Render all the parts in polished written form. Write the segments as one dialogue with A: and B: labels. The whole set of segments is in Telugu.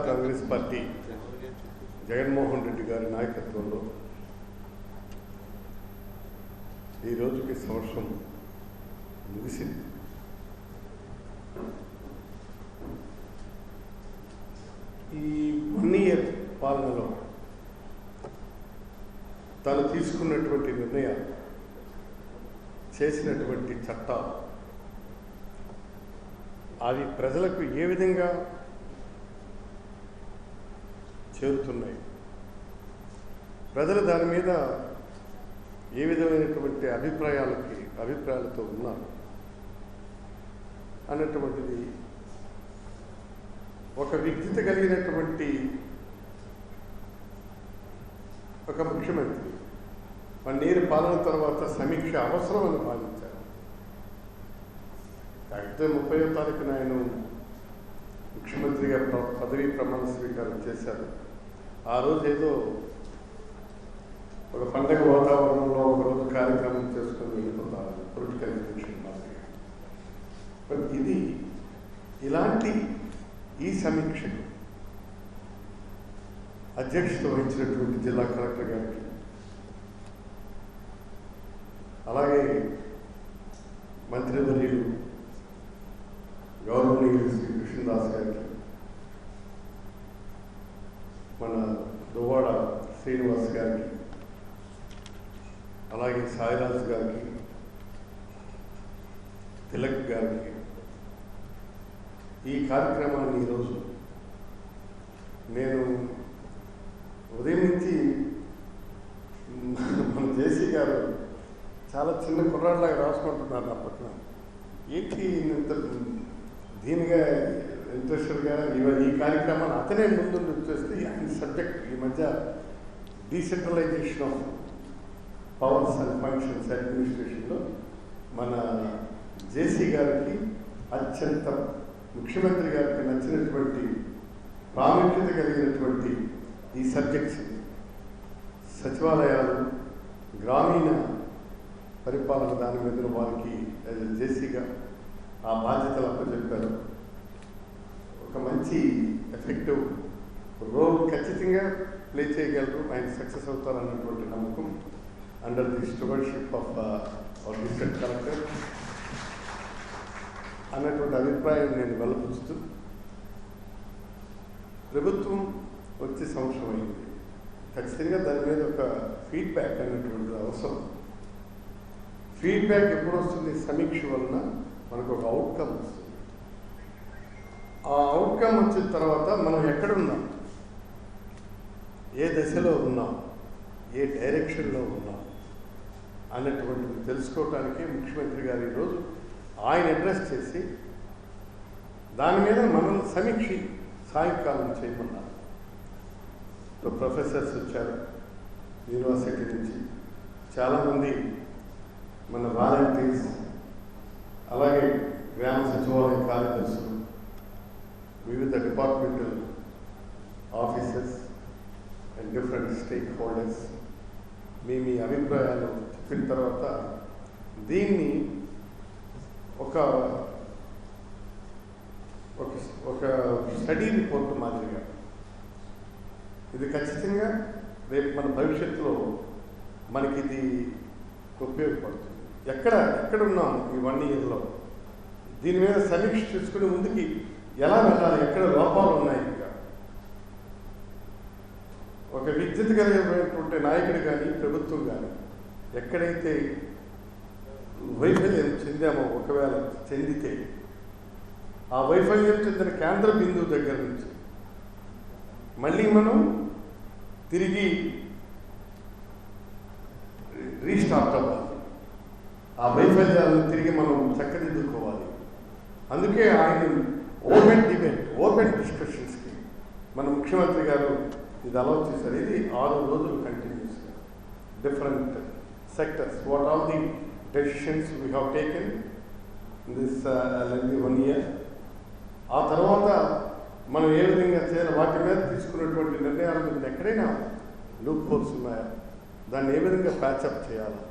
A: కాంగ్రెస్ పార్టీ జగన్మోహన్ రెడ్డి గారి నాయకత్వంలో ఈ రోజుకి సంవత్సరం ముగిసింది. ఈ 1 year పాలనలో తను తీసుకున్నటువంటి నిర్ణయాలు, చేసినటువంటి చట్టాలు అవి ప్రజలకు ఏ విధంగా చేరుతున్నాయి, ప్రజలు దాని మీద ఏ విధమైనటువంటి అభిప్రాయాలతో ఉన్నారు అన్నటువంటిది ఒక విజ్ఞత కలిగినటువంటి ఒక ముఖ్యమంత్రి 1 year పాలన తర్వాత సమీక్ష అవసరం అని భావించారు. కాకపోతే 30వ తారీఖున ఆయన ముఖ్యమంత్రిగా పదవీ ప్రమాణ స్వీకారం చేశారు. ఆ రోజు ఏదో ఒక పండగ వాతావరణంలో ఒకరోజు కార్యక్రమం చేసుకొని వెళ్ళిపోతారు పొలిటికల్ ఇన్ఫెక్షన్ మాదిరిగా. బట్ ఇలాంటి ఈ సమీక్షకు అధ్యక్షత వహించినటువంటి జిల్లా కలెక్టర్ గారికి, అలాగే మంత్రివర్యులు గౌరవనీయులు శ్రీ కృష్ణదాస్ గారికి, మన దువ్వాడ శ్రీనివాస్ గారికి, అలాగే సాయిరాజ్ గారికి, తిలక్ గారికి ఈ కార్యక్రమాన్ని ఈరోజు నేను ఉదయం నుంచి మన జేసీ గారు చాలా చిన్న కుర్రాళ్ళలాగా రాసుకుంటున్నారు నా పక్కన. ఏంటి ఇంత దీనిగా ఇంట్రెస్టెడ్గా ఈ కార్యక్రమాన్ని అతనే ముందు చేస్తే ఆయన సబ్జెక్ట్ ఈ మధ్య decentralisation of powers and functions అడ్మినిస్ట్రేషన్లో మన జేసీ గారికి అత్యంత ముఖ్యమంత్రి గారికి నచ్చినటువంటి ప్రాముఖ్యత కలిగినటువంటి ఈ సబ్జెక్ట్స్, సచివాలయాలు, గ్రామీణ పరిపాలన, దాని మీద వారికి జేసీగా ఆ బాధ్యతలు అప్పచెప్పారు. ఒక మంచి ఎఫెక్టివ్ రోల్ ఖచ్చితంగా ప్లే చేయగలరు, ఆయన సక్సెస్ అవుతారు అన్నటువంటి నమ్మకం under the stewardship of our district collector అన్నటువంటి అభిప్రాయం నేను వెల్లపుస్తూ, ప్రభుత్వం వచ్చే సంవత్సరం అయింది, ఖచ్చితంగా దాని మీద ఒక ఫీడ్బ్యాక్ అనేటువంటిది అవసరం. ఫీడ్బ్యాక్ ఎప్పుడు వస్తుంది? సమీక్ష వలన మనకు ఒక అవుట్కమ్ వస్తుంది. ఆ అవుట్కమ్ వచ్చిన తర్వాత మనం ఎక్కడున్నాం, ఏ దశలో ఉన్నాం, ఏ డైరెక్షన్లో ఉన్నాం అన్నటువంటిది తెలుసుకోవటానికి ముఖ్యమంత్రి గారు ఈరోజు ఆయన అడ్రస్ చేసి దాని మీద మనం సమీక్ష సాయంకాలం చేయమన్నారు. ప్రొఫెసర్స్ వచ్చారు యూనివర్సిటీ నుంచి, చాలామంది మన వాలంటీర్స్, అలాగే గ్రామ సచివాలయ కార్యదర్శులు, వివిధ departmental officers and different stakeholders మీ అభిప్రాయాలు చెప్పిన తర్వాత దీన్ని ఒక స్టడీ రిపోర్ట్ మాదిరిగా ఇది ఖచ్చితంగా రేపు మన భవిష్యత్తులో మనకి ఇది ఉపయోగపడుతుంది. ఎక్కడున్నాం ఈ 1 yearలో దీని మీద సమీక్ష చేసుకుని ముందుకి ఎలా వెళ్ళాలి, ఎక్కడ లోపాలు ఉన్నాయి, ఇంకా ఒక విద్యుత్ కలిగినటువంటి నాయకుడు కానీ ప్రభుత్వం కానీ ఎక్కడైతే వైఫల్యం చెందామో, ఒకవేళ చెందితే ఆ వైఫల్యం చెందిన కేంద్ర బిందువు దగ్గర నుంచి మళ్ళీ మనం తిరిగి రీస్టార్ట్ అవ్వాలి, ఆ వైఫల్యాలను తిరిగి మనం చక్కదిద్దుకోవాలి. అందుకే ఆయన ఓపెన్ డిబేట్, ఓపెన్ డిస్కషన్స్కి మన ముఖ్యమంత్రి గారు ఇది అలౌ చేశారు. ఇది 6 రోజులు కంటిన్యూస్గా different sectors, what all the decisions we have taken in this 1 year. ఆ తర్వాత మనం ఏ విధంగా చేయాలి, వాటి మీద తీసుకున్నటువంటి నిర్ణయాల మీద ఎక్కడైనా లూప్ హోల్స్ ఉన్నాయా, దాన్ని ఏ విధంగా ప్యాచప్ చేయాలి,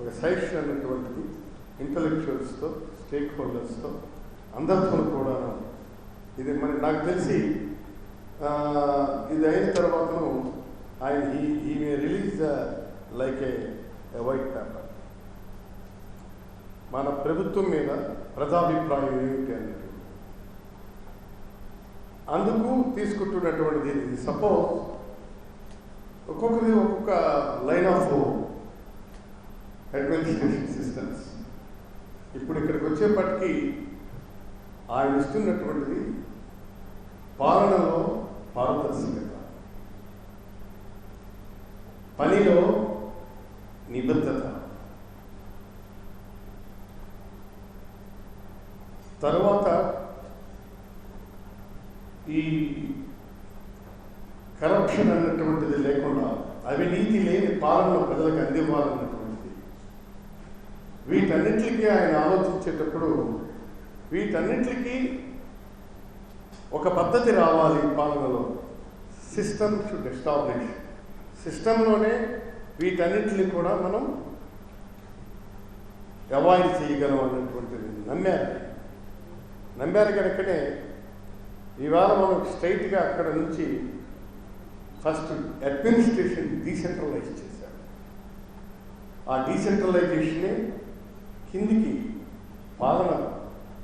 A: ఒక సజెషన్ అన్నటువంటిది ఇంటలెక్చువల్స్తో, స్టేక్ హోల్డర్స్తో అందరితో కూడా ఇది నాకు తెలిసి ఇది అయిన తర్వాతను ఆయన ఈ may release like a white paper, మన ప్రభుత్వం మీద ప్రజాభిప్రాయం ఏమిటి అన్నట్టు. అందుకు తీసుకుంటున్నటువంటిది ఇది. సపోజ్ ఒక్కొక్కరి ఒక్కొక్క లైన్ ఆఫ్ అడ్మినిస్ట్రేషన్ సిస్టమ్స్. ఇప్పుడు ఇక్కడికి వచ్చేప్పటికీ ఆయన ఇస్తున్నటువంటిది పాలనలో పారదర్శకత, పనిలో నిబద్ధత, తర్వాత ఈ కరప్షన్ అన్నటువంటిది లేకుండా అవినీతి లేని పాలన ప్రజలకు అందివ్వాలన్నటువంటిది. వీటన్నిటికీ ఆయన ఆలోచించేటప్పుడు వీటన్నిటికీ ఒక పద్ధతి రావాలి పాలనలో. System should establish. సిస్టంలోనే వీటన్నిటిని కూడా మనం అవాయిడ్ చేయగలం అన్నటువంటిది నమ్మారు కనుకనే ఇవాళ మనం స్ట్రైట్గా అక్కడ నుంచి ఫస్ట్ అడ్మినిస్ట్రేషన్ డీసెంట్రలైజ్ చేశారు. ఆ డీసెంట్రలైజేషనే కిందికి పాలన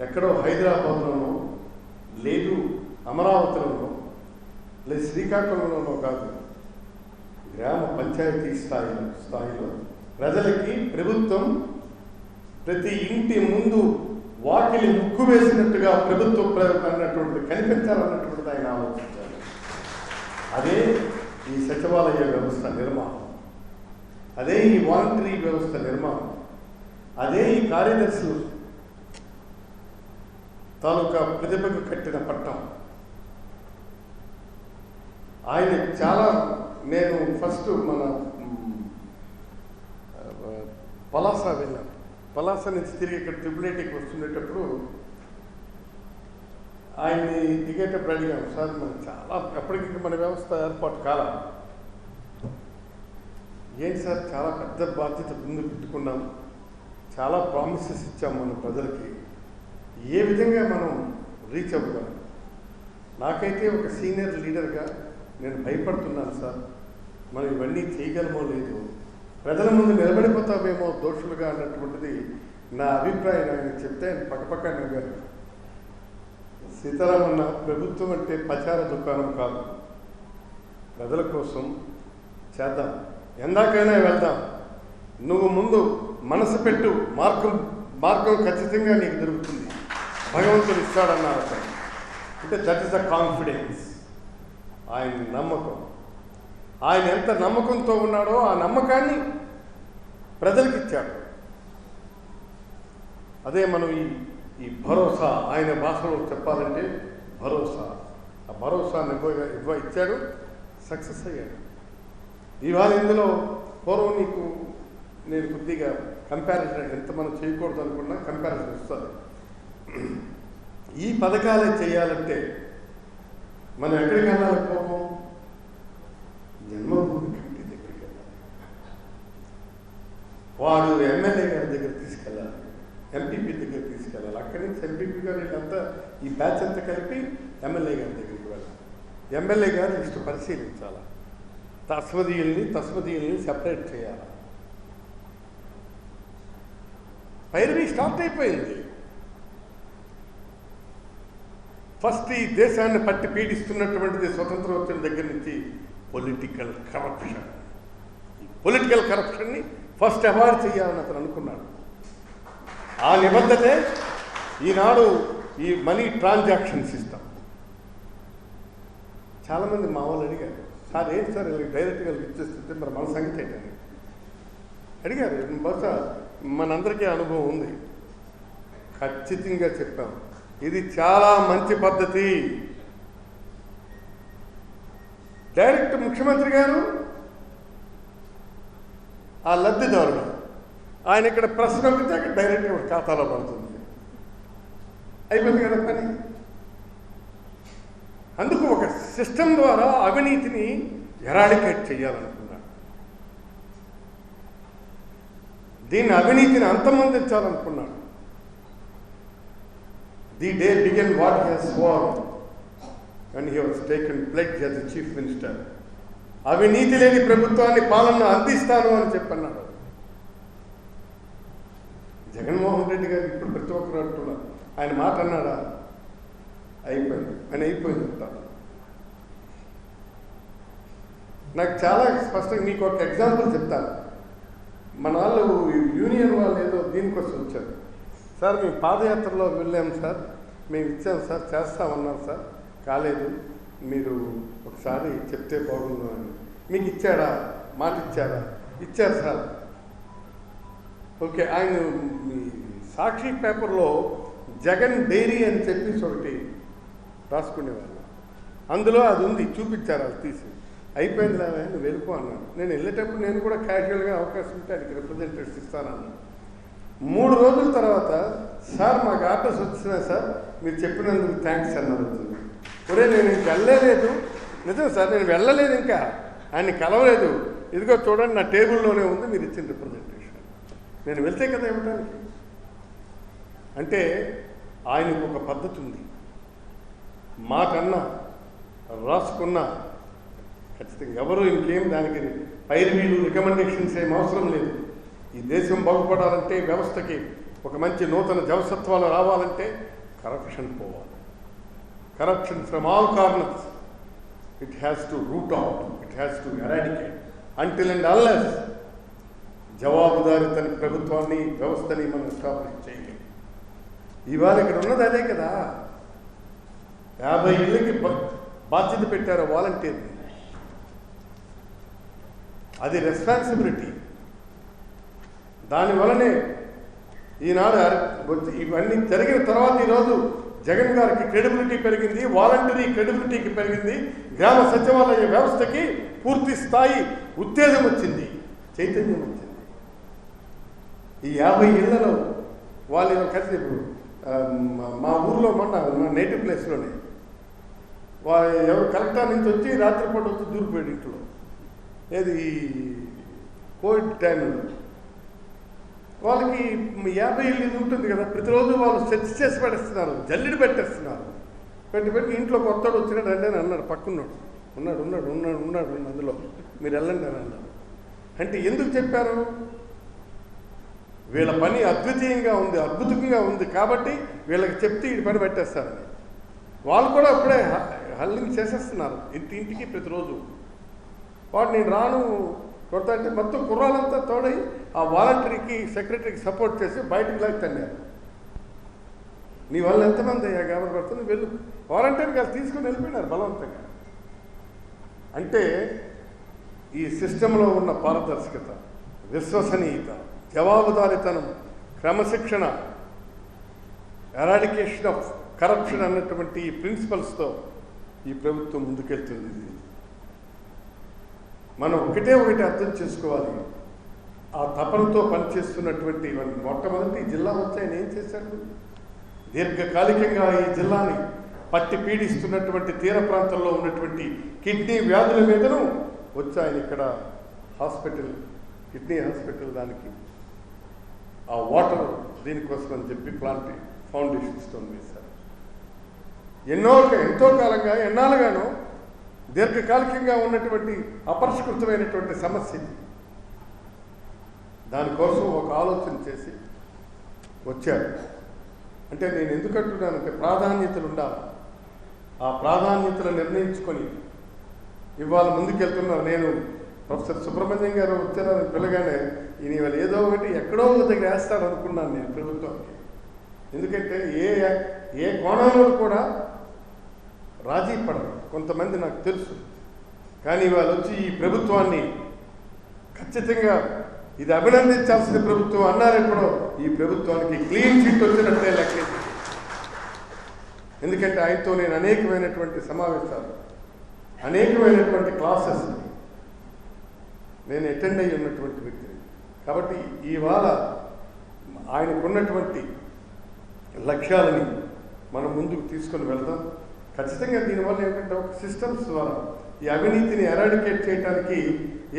A: ఎక్కడో హైదరాబాద్లోనో లేదు అమరావతిలోనో లేదు శ్రీకాకుళంలోనో కాదు, గ్రామ పంచాయతీ స్థాయిలో ప్రజలకి ప్రభుత్వం ప్రతి ఇంటి ముందు వాకిలి ముక్కు వేసినట్టుగా ప్రభుత్వం అన్నటువంటిది కనిపించాలన్నటువంటిది ఆయన ఆలోచించారు. అదే ఈ సచివాలయ వ్యవస్థ నిర్మాణం, అదే ఈ వాలంటరీ వ్యవస్థ నిర్మాణం, అదే ఈ కార్యదర్శులు తాలూకా ప్రతిభకు కట్టిన పట్టం. ఆయన చాలా నేను ఫస్ట్ మన పలాస వెళ్ళాను. పలాస నుంచి తిరిగి ఇక్కడ ట్రిపుల్ వస్తుండేటప్పుడు ఆయన్ని దిగేటప్పుడు అడిగాను, సార్ మనం చాలా ఎప్పటికీ మన వ్యవస్థ ఏర్పాటు కాల, ఏంటి సార్ చాలా పెద్ద బాధ్యత ముందు పెట్టుకున్నాం, చాలా ప్రామిసెస్ ఇచ్చాం మన ప్రజలకి, ఏ విధంగా మనం రీచ్ అవ్వగలం? నాకైతే ఒక సీనియర్ లీడర్గా నేను భయపడుతున్నాను సార్, మనం ఇవన్నీ చేయగలమో లేదు, ప్రజల ముందు నిలబడిపోతామేమో దోషులుగా అన్నటువంటిది నా అభిప్రాయం. ఆయన చెప్తే ఆయన పక్కపక్క నవ్వారు. సీతారామన్న, ప్రభుత్వం అంటే పచార దుకాణం కాదు, ప్రజల కోసం చేద్దాం, ఎందాకైనా వెళ్దాం, నువ్వు ముందు మనసు పెట్టు, మార్గం ఖచ్చితంగా నీకు దొరుకుతుంది, భగవంతుడు ఇస్తాడన్నారు అతను. అంటే దట్ ఈస్ ద కాన్ఫిడెన్స్, ఆయన నమ్మకం. ఆయన ఎంత నమ్మకంతో ఉన్నాడో ఆ నమ్మకాన్ని ప్రజలకు ఇచ్చాడు. అదే మనం ఈ భరోసా, ఆయన భాషలో చెప్పాలంటే భరోసా, ఆ భరోసాను ఇచ్చాడు, సక్సెస్ అయ్యాడు. ఇవాళ ఇందులో పూర్వం నీకు నేను కొద్దిగా కంపారిజన్ ఎంత మనం చేయకూడదు అనుకున్నా కంపారిజన్ ఇస్తుంది. ఈ పథకాలే చేయాలంటే మనం ఎక్కడికి వెళ్ళాలి? పూర్వం జన్మభూమి కమిటీ దగ్గరికి వెళ్ళాలి, వాడు ఎమ్మెల్యే గారి దగ్గర తీసుకెళ్ళాలి, ఎంపీపీ దగ్గర తీసుకెళ్ళాలి, అక్కడి నుంచి ఎంపీపీ గారు వీళ్ళంతా ఈ బ్యాచ్ అంతా కలిపి ఎమ్మెల్యే గారి దగ్గరికి వెళ్ళాలి. ఎమ్మెల్యే గారు లిస్టు పరిశీలించాలి, తస్మదీయుల్ని సెపరేట్ చేయాలి. పైరవీ స్టార్ట్ అయిపోయింది. ఫస్ట్ ఈ దేశాన్ని పట్టి పీడిస్తున్నటువంటిది స్వతంత్రం వచ్చిన దగ్గర నుంచి పొలిటికల్ కరప్షన్. ఈ పొలిటికల్ కరప్షన్ని ఫస్ట్ అవాయిడ్ చేయాలని అతను అనుకున్నాడు. ఆ నిబద్ధతే ఈనాడు ఈ మనీ ట్రాన్సాక్షన్ సిస్టమ్. చాలామంది మా వాళ్ళు అడిగారు, సార్ ఏంటి సార్ డైరెక్ట్గా ఇచ్చేస్తుంటే మరి మన సంగతి ఏంటని అడిగారు. బహుశా మనందరికీ అనుభవం ఉంది. ఖచ్చితంగా చెప్పాం, ఇది చాలా మంచి పద్ధతి. డైరెక్ట్ ముఖ్యమంత్రి గారు ఆ లబ్ధిదారుడు ఆయన ఇక్కడ ప్రశ్న అడిగితే అక్కడ డైరెక్ట్గా ఖాతాలో పడుతుంది, అయిపోయింది కదా పని. అందుకు ఒక సిస్టమ్ ద్వారా అవినీతిని ఎరాడికేట్ చేయాలనుకున్నాడు, దీన్ని అవినీతిని అంతమొందించాలనుకున్నాడు. The day begin what he has sworn. And he was taken pledge as the chief minister. అవినీతి లేని ప్రభుత్వాన్ని పాలన అందిస్తాను అని చెప్పన్నాడు. జగన్మోహన్ రెడ్డి గారు ఇప్పుడు ప్రతి ఒక్కరు అంటున్నారు, ఆయన మాట అన్నాడా? అయిపోయింది, ఆయన అయిపోయింది అంటారు. నాకు చాలా స్పష్టంగా మీకు ఒక ఎగ్జాంపుల్ చెప్తాను. మన వాళ్ళు యూనియన్ వాళ్ళు ఏదో దీనికోసం వచ్చారు. సార్ మేము పాదయాత్రలో వెళ్ళాము సార్, మేము ఇచ్చాము సార్, చేస్తామన్నారు సార్, కాలేదు, మీరు ఒకసారి చెప్తే బాగుండు అని. మీకు ఇచ్చాడా? మాట ఇచ్చారా? ఇచ్చారు సార్. ఓకే, ఆయన సాక్షి పేపర్లో జగన్ డైరీ అని చెప్పేసి ఒకటి రాసుకునేవాళ్ళు. అందులో అది ఉంది, చూపించారు, అది తీసి. అయిపోయింది లేదా, నువ్వు వెళ్ళిపో అన్నాను. నేను వెళ్ళేటప్పుడు నేను కూడా క్యాజువల్గా అవకాశం ఉంటే ఆయనకి రిప్రజెంటేటివ్స్ ఇస్తానన్నాను. 3 రోజుల తర్వాత, సార్ మాకు ఆర్డర్స్ వచ్చినాయి సార్, మీరు చెప్పినందుకు థ్యాంక్స్ అన్నారు. ఒరే నేను ఇంక వెళ్ళలేదు, నిజం సార్ నేను వెళ్ళలేదు, ఇంకా ఆయన్ని కలవలేదు, ఇదిగో చూడండి నా టేబుల్లోనే ఉంది మీరు ఇచ్చిన రిప్రజెంటేషన్. నేను వెళ్తే కదా ఇవ్వడానికి. అంటే ఆయనకు ఒక పద్ధతి ఉంది. మాకన్నా రాసుకున్నా ఖచ్చితంగా ఎవరు ఇంకేం దానికి పైరవీలు రికమెండేషన్స్ ఏం అవసరం లేదు. ఈ దేశం బాగుపడాలంటే, వ్యవస్థకి ఒక మంచి నూతన జవసత్వాలు రావాలంటే కరప్షన్ పోవాలి. Corruption from all corners. It has to root out, it has to eradicate. Until and unless జవాబుదారితన ప్రభుత్వాన్ని, వ్యవస్థని మనం ఎస్టాబ్లిష్ చేయలేం. ఇవాళ ఇక్కడ ఉన్నది అదే కదా. 50 ఇళ్ళకి బాధ్యత పెట్టారు వాలంటీర్ని. అది రెస్పాన్సిబిలిటీ. దానివల్లనే ఈనాడు ఇవన్నీ జరిగిన తర్వాత ఈరోజు జగన్ గారికి క్రెడిబిలిటీ పెరిగింది, వాలంటరీ క్రెడిబిలిటీకి పెరిగింది, గ్రామ సచివాలయ వ్యవస్థకి పూర్తి స్థాయి ఉత్తేజం వచ్చింది, చైతన్యం వచ్చింది. ఈ 50 ఇళ్లలో వాళ్ళు కలిసి మా ఊర్లో మొన్న మా నేటివ్ ప్లేస్లోనే వాళ్ళు ఎవరు కలెక్టర్ నుంచి వచ్చి రాత్రిపూట వచ్చి దూరిపోయాడు ఇంట్లో. ఏది కోవిడ్ టైంలో వాళ్ళకి 50 ఇల్లు ఇది ఉంటుంది కదా, ప్రతిరోజు వాళ్ళు సెర్చ్ చేసి పెట్టేస్తున్నారు, జల్లెడి పెట్టేస్తున్నారు. పెట్టి ఇంట్లో కొత్తడు వచ్చినాడు రండి అని అన్నాడు. పక్కన్నాడు, ఉన్నాడు అందులో, మీరు వెళ్ళండి అని అన్నారు. అంటే ఎందుకు చెప్పారు? వీళ్ళ పని అద్వితీయంగా ఉంది, అద్భుతంగా ఉంది కాబట్టి వీళ్ళకి చెప్తే ఈ పని పెట్టేస్తారని. వాళ్ళు కూడా అప్పుడే హల్లింగ్ చేసేస్తున్నారు ఇంటింటికి ప్రతిరోజు. వాడు నేను రాను కొడతా అంటే మొత్తం కుర్రాలంతా తోడై ఆ వాలంటరీకి, సెక్రటరీకి సపోర్ట్ చేసి బయటకు లాగి తన్నారు. నీ వల్ల ఎంతమంది అయ్యా గాబర్ పడుతుంది, వెళ్ళు వాలంటీర్కి వాళ్ళు తీసుకుని వెళ్ళిపోయినారు బలవంతంగా. అంటే ఈ సిస్టంలో ఉన్న పారదర్శకత, విశ్వసనీయత, జవాబుదారితనం, క్రమశిక్షణ, ఎరాడికేషన్ ఆఫ్ కరప్షన్ అన్నటువంటి ఈ ప్రిన్సిపల్స్తో ఈ ప్రభుత్వం ముందుకెళ్తుంది. మనం ఒకటి అర్థం చేసుకోవాలి. ఆ తపనతో పనిచేస్తున్నటువంటి మొట్టమొదటి జిల్లా వచ్చి ఆయన ఏం చేశాడు? దీర్ఘకాలికంగా ఈ జిల్లాని పట్టి పీడిస్తున్నటువంటి తీర ప్రాంతంలో ఉన్నటువంటి కిడ్నీ వ్యాధుల మీదను వచ్చి ఆయన ఇక్కడ హాస్పిటల్, కిడ్నీ హాస్పిటల్, దానికి ఆ వాటర్ దీనికోసం అని చెప్పి ప్లాంట్ ఫౌండేషన్ స్టోన్ వేశారు. ఎంతో కాలంగా, ఎన్నాళ్ళుగానో దీర్ఘకాలికంగా ఉన్నటువంటి అపరిష్కృతమైనటువంటి సమస్య. దానికోసం ఒక ఆలోచన చేసి వచ్చారు. అంటే నేను ఎందుకు అంటున్నానంటే ప్రాధాన్యతలు ఉండాలి. ఆ ప్రాధాన్యతలు నిర్ణయించుకొని ఇవాళ ముందుకెళ్తున్నారు. నేను ప్రొఫెసర్ సుబ్రహ్మణ్యం గారు వచ్చారని పిల్లగానే ఈయన ఇవాళ ఏదో ఒకటి ఎక్కడో దగ్గర వేస్తాడు అనుకున్నాను నేను ప్రభుత్వానికి. ఎందుకంటే ఏ కోణంలో కూడా రాజీ పడరు కొంతమంది, నాకు తెలుసు. కానీ వాళ్ళు వచ్చి ఈ ప్రభుత్వాన్ని ఖచ్చితంగా ఇది అభినందించాల్సిన ప్రభుత్వం అన్నారు. ఎప్పుడో ఈ ప్రభుత్వానికి క్లీన్ చిట్ వచ్చినట్టే లెక్కేసి. ఎందుకంటే ఆయనతో నేను అనేకమైనటువంటి సమావేశాలు, అనేకమైనటువంటి క్లాసెస్ నేను అటెండ్ అయ్యి ఉన్నటువంటి వ్యక్తిని. కాబట్టి ఇవాళ ఆయనకున్నటువంటి లక్ష్యాలని మనం ముందుకు తీసుకొని వెళ్దాం. ఖచ్చితంగా దీనివల్ల ఏంటంటే ఒక సిస్టమ్స్ ద్వారా ఈ అవినీతిని ఎరాడికేట్ చేయడానికి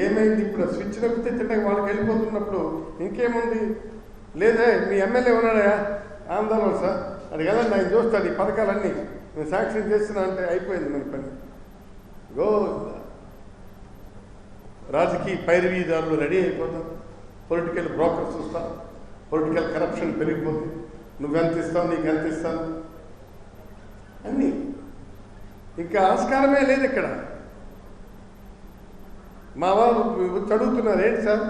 A: ఏమైంది? ఇప్పుడు స్విచ్ నొక్కితే తింటే వాళ్ళకి వెళ్ళిపోతున్నప్పుడు ఇంకేముంది? లేదే మీ ఎమ్మెల్యే ఉన్నాడా ఆందోళన సార్, అది కదండి ఆయన చూస్తాడు ఈ పథకాలన్నీ. నేను శాంక్షన్ చేస్తున్నా అంటే అయిపోయింది మన పని. గో రాజకీయ పైరవీదారులు రెడీ అయిపోతారు, పొలిటికల్ బ్రోకర్స్ వస్తారు, పొలిటికల్ కరప్షన్ పెరిగిపోతుంది, నువ్వెంత ఇస్తావు నీకు ఎంత ఇస్తాను అన్నీ. ఇంకా ఆస్కారమే లేదు ఇక్కడ. మా వాళ్ళు చదువుతున్నారు, ఏంటి సార్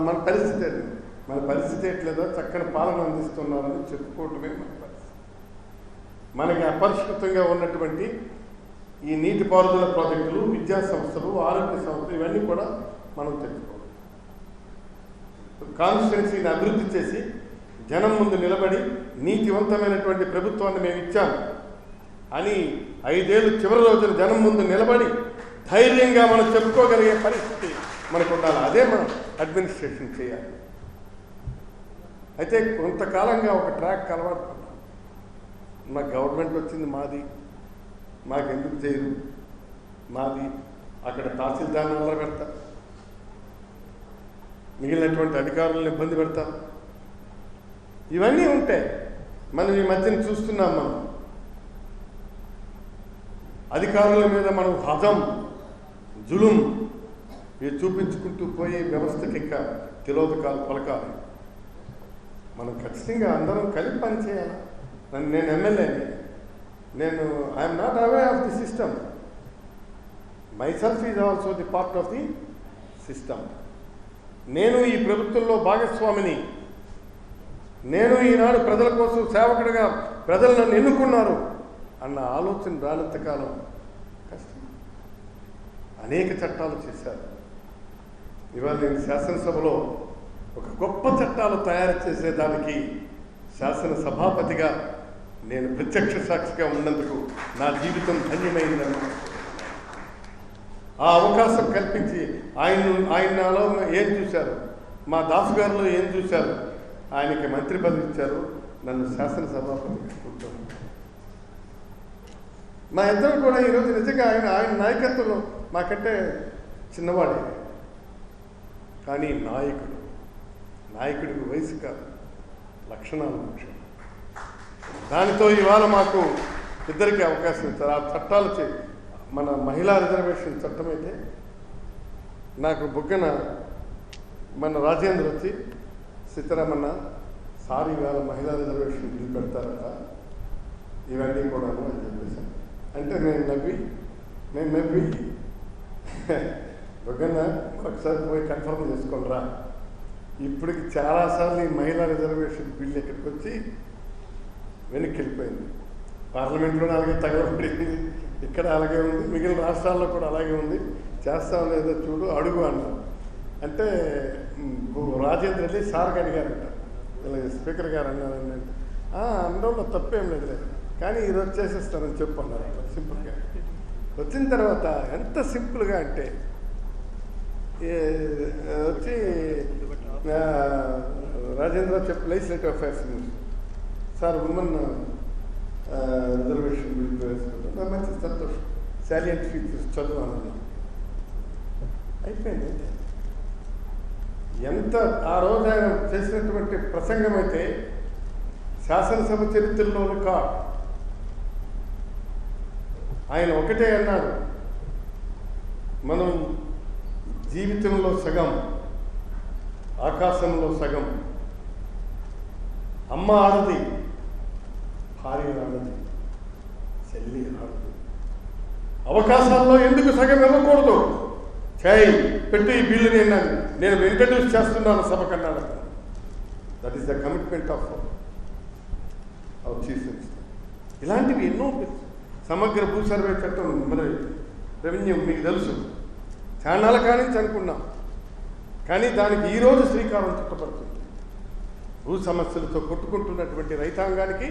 A: మన పరిస్థితి ఏంటి? మన పరిస్థితి ఎట్లేదో చక్కని పాలన అందిస్తున్నారని చెప్పుకోవటమే మన పరిస్థితి. మనకి అపరిష్కృతంగా ఉన్నటువంటి ఈ నీటిపారుదల ప్రాజెక్టులు, విద్యా సంస్థలు, ఆరోగ్య సంస్థలు ఇవన్నీ కూడా మనం తెలుసుకోవాలి. కాన్స్టిట్యున్సీని అభివృద్ధి చేసి జనం ముందు నిలబడి నీతివంతమైనటువంటి ప్రభుత్వాన్ని మేము ఇచ్చాము అని 5 ఏళ్ళు చివరి రోజున జనం ముందు నిలబడి ధైర్యంగా మనం చెప్పుకోగలిగే పరిస్థితి మనకు ఉండాలి. అదే మనం అడ్మినిస్ట్రేషన్ చేయాలి. అయితే కొంతకాలంగా ఒక ట్రాక్ అలవాటు పడ్డాం. మాకు గవర్నమెంట్ వచ్చింది, మాది, మాకెందుకు చేయరు, మాది. అక్కడ తహసీల్దార్ని వల్ల పెడతారు, మిగిలినటువంటి అధికారులను ఇబ్బంది పెడతారు. ఇవన్నీ ఉంటాయి. మనం ఈ మధ్యన చూస్తున్నాం. మనం అధికారుల మీద మనం హజం, జులుం ఇవి చూపించుకుంటూ పోయే వ్యవస్థకి ఇంకా తిలోదకాలు పలకాలి. మనం ఖచ్చితంగా అందరం కలిపి పనిచేయాలి. నేను ఎమ్మెల్యేని, నేను I'm not away of the system. Myself is also the part of the system. నేను ఈ ప్రభుత్వంలో భాగస్వామిని. నేను ఈనాడు ప్రజల కోసం సేవకుడిగా ప్రజలు నన్ను ఎన్నుకున్నారు అన్న ఆలోచన రానంతకాలం కష్టం. అనేక చట్టాలు చేశారు. ఇవాళ నేను శాసనసభలో ఒక గొప్ప చట్టాలు తయారు చేసేదానికి శాసనసభాపతిగా నేను ప్రత్యక్ష సాక్షిగా ఉన్నందుకు నా జీవితం ధన్యమైందన్న ఆ అవకాశం కల్పించి ఆయనలో ఏం చూశారు, మా దాసు గారిలో ఏం చూశారు, ఆయనకి మంత్రి పదవి ఇచ్చారు, నన్ను శాసనసభాపతిగా కూర్చోను. మా ఇద్దరు కూడా ఈరోజు నిజంగా ఆయన నాయకత్వంలో మాకంటే చిన్నవాడే, కానీ నాయకుడికి వయసు కాదు, లక్షణాలు ముఖ్యం. దానితో ఇవాళ మాకు ఇద్దరికి అవకాశం ఇచ్చారు. ఆ చట్టాలు మన మహిళా రిజర్వేషన్ చట్టం అయితే నాకు బుగ్గన మన రాజేంద్ర వచ్చి, సీతారామన్న సార్ ఇవాళ మహిళా రిజర్వేషన్ బిల్ పెడతారట, ఇవన్నీ కూడాను అని చెప్పేసాను. అంటే నేను నవ్వి బుగ్గన ఒకసారి పోయి కన్ఫర్మ్ చేసుకోండి రా, ఇప్పటికి చాలాసార్లు ఈ మహిళా రిజర్వేషన్ బిల్ ఇక్కడికి వచ్చి వెనక్కి వెళ్ళిపోయింది. పార్లమెంట్లో అలాగే తగలబడింది, ఇక్కడ అలాగే ఉంది, మిగిలిన రాష్ట్రాల్లో కూడా అలాగే ఉంది, చేస్తాం లేదో చూడు అడుగు అన్నారు. అంటే రాజేంద్ర వెళ్ళి సార్కి అడిగారంట, స్పీకర్ గారు అన్నారు అంటే అందులో తప్పేం లేదు, కానీ ఈరోజు చేసేస్తానని చెప్పు అన్నారు. సింపుల్గా వచ్చిన తర్వాత ఎంత సింపుల్గా అంటే వచ్చి రాజేంద్ర చెప్పు legislative affairs sir women reservation bill వేసుకుంటాం, మంచి సంతోషం, సాలియంట్ ఫీచర్స్ చదువు అన్నాను. అయిపోయింది. ఎంత ఆ రోజు ఆయన చేసినటువంటి ప్రసంగం అయితే శాసనసభ చరిత్రలో రికార్డ్. ఆయన ఒకటే అన్నాడు, మనం జీవితంలో సగం, ఆకాశంలో సగం, అమ్మ ఆడది, భార్య ఆడది, చెల్లి ఆడదు, అవకాశాల్లో ఎందుకు సగం ఇవ్వకూడదు, చేయి పెట్టి ఈ బిల్లు నేను ఇంట్రడ్యూస్ చేస్తున్నాను సభకన్నాడు. That is the commitment of our chief minister. ఇలాంటివి ఎన్నో. సమగ్ర భూ సర్వే చట్టం మన రెవెన్యూ మీకు తెలుసు, చాలాల కానించి అనుకున్నాం, కానీ దానికి ఈరోజు శ్రీకారం చుట్టబడుతుంది. భూ సమస్యలతో కొట్టుకుంటున్నటువంటి రైతాంగానికి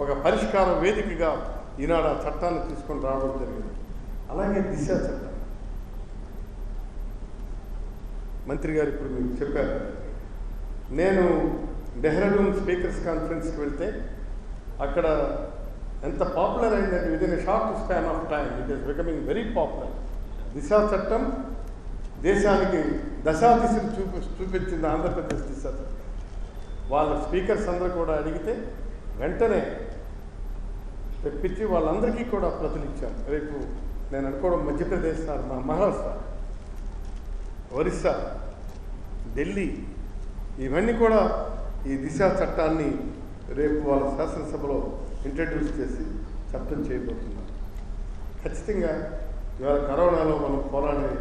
A: ఒక పరిష్కార వేదికగా ఈనాడు ఆ చట్టాన్ని తీసుకొని రావడం జరిగింది. అలాగే దిశ చట్టం మంత్రి గారు ఇప్పుడు మీకు చెప్పారు. నేను డెహ్రాడూన్ స్పీకర్స్ కాన్ఫరెన్స్కి వెళ్తే అక్కడ ఎంత పాపులర్ అయిందంటే within a short span of time it is becoming very popular. Disha చట్టం దేశానికి దశాదిశను చూపించింది ఆంధ్రప్రదేశ్ దిశా చట్టం. వాళ్ళ స్పీకర్స్ అందరూ కూడా అడిగితే వెంటనే తెప్పించి వాళ్ళందరికీ కూడా ప్రతులు ఇచ్చాను. రేపు నేను అనుకోవడం మధ్యప్రదేశ్ సార్, మహారాష్ట్ర, ఒరిస్సా, ఢిల్లీ, ఇవన్నీ కూడా ఈ దిశ చట్టాన్ని రేపు వాళ్ళ శాసనసభలో ఇంట్రడ్యూస్ చేసి చట్టం చేయబోతున్నారు. ఖచ్చితంగా ఇవాళ కరోనాలో మనం పోరాడే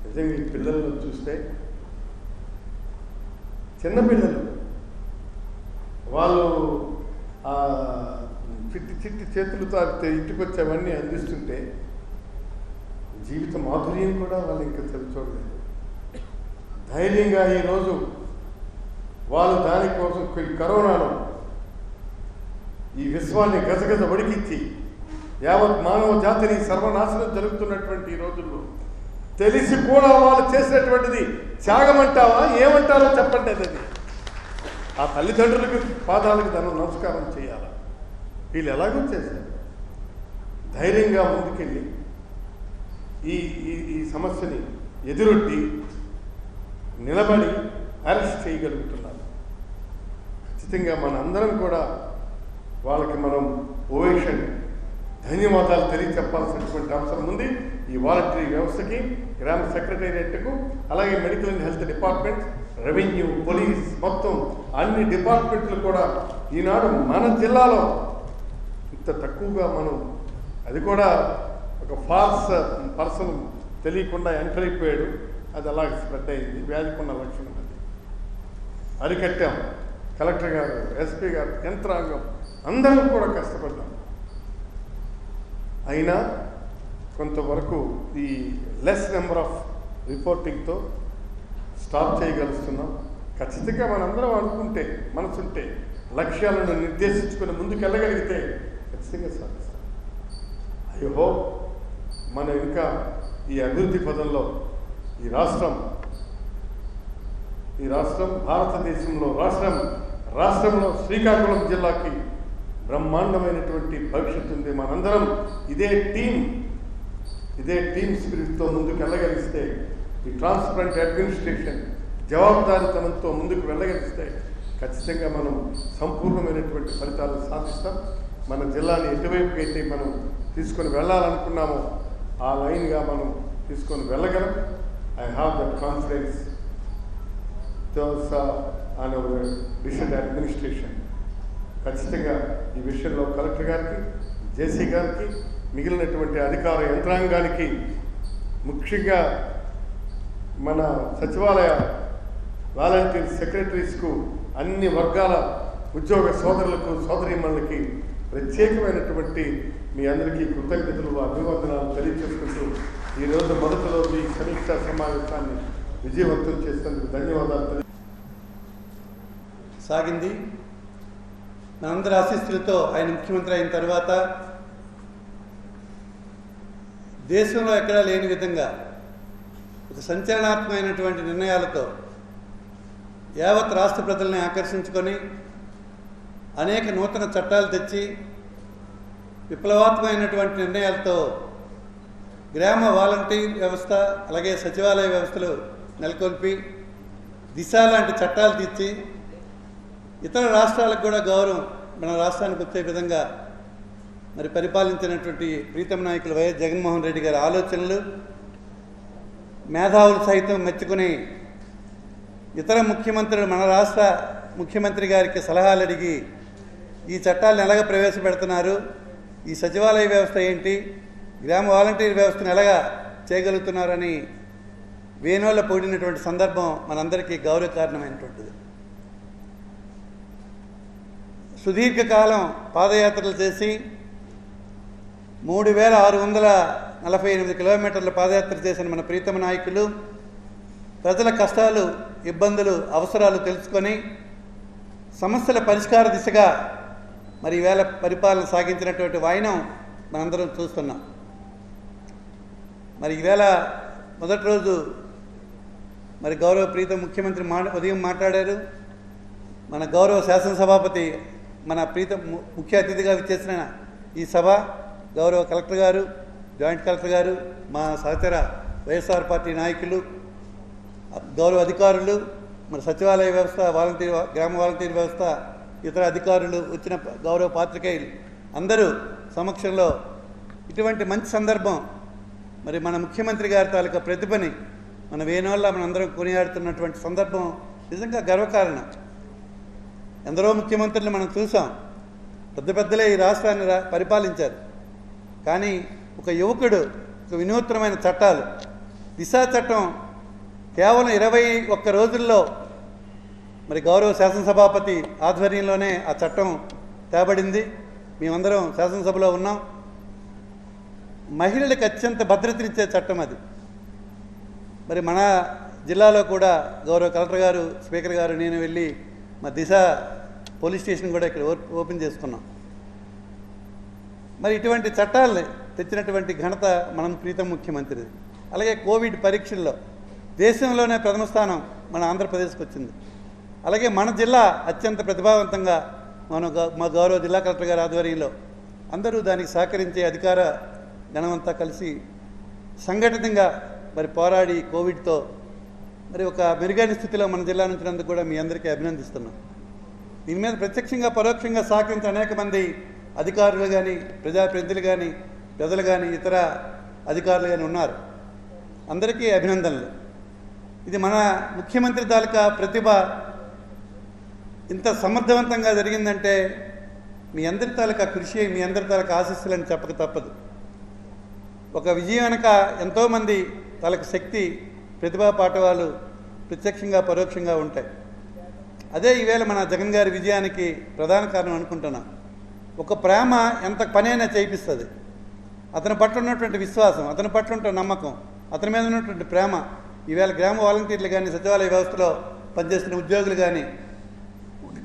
A: నిజంగా ఈ పిల్లలను చూస్తే, చిన్నపిల్లలు వాళ్ళు చిట్టి చిట్టి చేతులతో ఇంటికి వచ్చేవన్నీ అందిస్తుంటే జీవిత మాధుర్యం కూడా వాళ్ళు ఇంకా చూడలేదు. ధైర్యంగా ఈరోజు వాళ్ళు దానికోసం ఈ కరోనాలో ఈ విశ్వాన్ని గజగజ వడికిచ్చి యావత్ మానవ జాతిని సర్వనాశనం జరుగుతున్నటువంటి ఈ రోజుల్లో తెలిసి కూడా వాళ్ళు చేసినటువంటిది త్యాగమంటావా, ఏమంటారో చెప్పండి. అది ఆ తల్లిదండ్రులకి పాదాలకు దాన్ని నమస్కారం చేయాలి. వీళ్ళు ఎలాగో చేశారు. ధైర్యంగా ముందుకెళ్ళి ఈ ఈ సమస్యని ఎదురొడ్డి నిలబడి అరెస్ట్ చేయగలుగుతున్నారు. ఖచ్చితంగా మనందరం కూడా వాళ్ళకి మనం ఓవేషన్, ధన్యవాదాలు తెలియచెప్పాల్సినటువంటి అవసరం ఉంది. ఈ వాలంటరీ వ్యవస్థకి, గ్రామ సెక్రటేరియట్కు, అలాగే medical and health department, revenue, police, మొత్తం అన్ని డిపార్ట్మెంట్లు కూడా ఈనాడు మన జిల్లాలో ఇంత తక్కువగా మనం, అది కూడా ఒక ఫాల్స్ పర్సన్ తెలియకుండా ఎంటర్ అయిపోయాడు, అది అలాగే స్ప్రెడ్ అయింది. వ్యాధికున్న లక్షణం అది అరికట్టాం. కలెక్టర్ గారు, ఎస్పీ గారు, యంత్రాంగం అందరం కూడా కష్టపడ్డాం. అయినా కొంతవరకు ఈ లెస్ నెంబర్ ఆఫ్ రిపోర్టింగ్తో స్టాప్ చేయగలుగుతున్నాం. ఖచ్చితంగా మనందరం అనుకుంటే, మనసుంటే, లక్ష్యాలను నిర్దేశించుకుని ముందుకు వెళ్ళగలిగితే ఖచ్చితంగా సాధిస్తాం. ఐ హోప్ మనం ఇంకా ఈ అభివృద్ధి పదంలో ఈ రాష్ట్రం భారతదేశంలో రాష్ట్రంలో శ్రీకాకుళం జిల్లాకి బ్రహ్మాండమైనటువంటి భవిష్యత్తు ఉంది. మనందరం ఇదే టీమ్ స్పిరిట్తో ముందుకు వెళ్ళగలిగిస్తే, ఈ ట్రాన్స్పరెంట్ అడ్మినిస్ట్రేషన్ జవాబుదారీతనంతో ముందుకు వెళ్ళగలిగిస్తే ఖచ్చితంగా మనం సంపూర్ణమైనటువంటి ఫలితాలు సాధిస్తాం. మన జిల్లాని ఎటువైపు అయితే మనం తీసుకొని వెళ్ళాలనుకున్నామో ఆ లైన్గా మనం తీసుకొని వెళ్ళగలం. I have that confidence on our district administration. ఖచ్చితంగా ఈ విషయంలో కలెక్టర్ గారికి, జేసీ గారికి, మిగిలినటువంటి అధికార యంత్రాంగానికి, ముఖ్యంగా మన సచివాలయ వాలంటీర్ సెక్రటరీస్కు, అన్ని వర్గాల ఉద్యోగ సోదరులకు, సోదరీమణులకి ప్రత్యేకమైనటువంటి మీ అందరికీ కృతజ్ఞతలు, అభివందనాలు తెలియజేసుకుంటూ ఈరోజు మొదటి రోజు ఈ సమీక్షా సమావేశాన్ని విజయవంతం చేసినందుకు ధన్యవాదాలు
B: సాగింది. మనందరి ఆశీస్సులతో ఆయన ముఖ్యమంత్రి అయిన తర్వాత దేశంలో ఎక్కడా లేని విధంగా ఒక సంచలనాత్మకమైనటువంటి నిర్ణయాలతో యావత్ రాష్ట్ర ప్రజల్ని ఆకర్షించుకొని అనేక నూతన చట్టాలు తెచ్చి విప్లవాత్మకమైనటువంటి నిర్ణయాలతో గ్రామ వాలంటీర్ వ్యవస్థ, అలాగే సచివాలయ వ్యవస్థలు నెలకొల్పి దిశ లాంటి చట్టాలు తెచ్చి ఇతర రాష్ట్రాలకు కూడా గౌరవం మన రాష్ట్రానికి వచ్చే విధంగా మరి పరిపాలించినటువంటి ప్రీతమ నాయకులు వైఎస్ జగన్మోహన్ రెడ్డి గారి ఆలోచనలు, మేధావులు సైతం మెచ్చుకుని ఇతర ముఖ్యమంత్రులు మన రాష్ట్ర ముఖ్యమంత్రి గారికి సలహాలు అడిగి ఈ చట్టాలను ఎలాగ ప్రవేశపెడుతున్నారు, ఈ సచివాలయ వ్యవస్థ ఏంటి, గ్రామ వాలంటీర్ వ్యవస్థను ఎలాగా చేయగలుగుతున్నారని వేణోళ్ళ పొగిడినటువంటి సందర్భం మనందరికీ గౌరవకారణమైనటువంటిది. సుదీర్ఘకాలం పాదయాత్రలు చేసి 3648 కిలోమీటర్ల పాదయాత్ర చేసిన మన ప్రీతమ నాయకులు ప్రజల కష్టాలు, ఇబ్బందులు, అవసరాలు తెలుసుకొని సమస్యల పరిష్కార దిశగా మరి ఈవేళ పరిపాలన సాగించినటువంటి వాయినం మనందరం చూస్తున్నాం. మరి ఈవేళ మొదటి రోజు మరి గౌరవ ప్రీతమ ముఖ్యమంత్రి ఉదయం మాట్లాడారు. మన గౌరవ శాసనసభాపతి మన ప్రీతం ముఖ్య అతిథిగా విచ్చేసిన ఈ సభ గౌరవ కలెక్టర్ గారు, జాయింట్ కలెక్టర్ గారు, మా సహచర వైఎస్ఆర్ పార్టీ నాయకులు, గౌరవ అధికారులు, మన సచివాలయ వ్యవస్థ, గ్రామ వాలంటీర్ వ్యవస్థ, ఇతర అధికారులు, వచ్చిన గౌరవ పాత్రికేయులు అందరూ సమక్షంలో ఇటువంటి మంచి సందర్భం మరి మన ముఖ్యమంత్రి గారి తాలూకా ప్రతిభని మన వేణువల్ల మనందరం కొనియాడుతున్నటువంటి సందర్భం నిజంగా గర్వకారణం. ఎందరో ముఖ్యమంత్రులు మనం చూసాం, పెద్ద పెద్దలే ఈ రాష్ట్రాన్ని పరిపాలించారు. కానీ ఒక యువకుడు ఒక వినూత్నమైన చట్టాలు, దిశా చట్టం కేవలం 21 రోజుల్లో మరి గౌరవ శాసనసభాపతి ఆధ్వర్యంలోనే ఆ చట్టం తేబడింది. మేమందరం శాసనసభలో ఉన్నాం. మహిళలకు అత్యంత భద్రతనిచ్చే చట్టం అది. మరి మన జిల్లాలో కూడా గౌరవ కలెక్టర్ గారు, స్పీకర్ గారు, నేను వెళ్ళి మా దిశ పోలీస్ స్టేషన్ కూడా ఇక్కడ ఓపెన్ చేసుకున్నాం. మరి ఇటువంటి చట్టాలని తెచ్చినటువంటి ఘనత మనం ప్రీతం ముఖ్యమంత్రిది. అలాగే కోవిడ్ పరీక్షల్లో దేశంలోనే ప్రథమ స్థానం మన ఆంధ్రప్రదేశ్కి వచ్చింది. అలాగే మన జిల్లా అత్యంత ప్రతిభావంతంగా మా గౌరవ జిల్లా కలెక్టర్ గారి ఆధ్వర్యంలో అందరూ దానికి సహకరించే అధికార గణమంతా కలిసి సంఘటితంగా మరి పోరాడి కోవిడ్తో మరి ఒక మెరుగైన స్థితిలో మన జిల్లా నుంచినందుకు కూడా మీ అందరికీ అభినందిస్తున్నాం. దీని మీద ప్రత్యక్షంగా పరోక్షంగా సహకరించిన అనేక మంది అధికారులు కానీ, ప్రజాప్రతినిధులు కానీ, ప్రజలు కానీ, ఇతర అధికారులు కానీ ఉన్నారు. అందరికీ అభినందనలు. ఇది మన ముఖ్యమంత్రి తాలూకా ప్రతిభ ఇంత సమర్థవంతంగా జరిగిందంటే మీ అందరి తాలూకా కృషి, మీ అందరి తాలూకా ఆశీస్సులని చెప్పక తప్పదు. ఒక విజయం వెనక ఎంతోమంది తాలూకు శక్తి, ప్రతిభా పాఠవాలు ప్రత్యక్షంగా పరోక్షంగా ఉంటాయి. అదే ఈవేళ మన జగన్ గారి విజయానికి ప్రధాన కారణం అనుకుంటున్నాం. ఒక ప్రేమ ఎంత పనైనా చేయిస్తుంది. అతని పట్ల ఉన్నటువంటి విశ్వాసం, అతని పట్ల ఉన్న నమ్మకం, అతని మీద ఉన్నటువంటి ప్రేమ ఈవేళ గ్రామ వాలంటీర్లు కానీ, సచివాలయ వ్యవస్థలో పనిచేస్తున్న ఉద్యోగులు కానీ,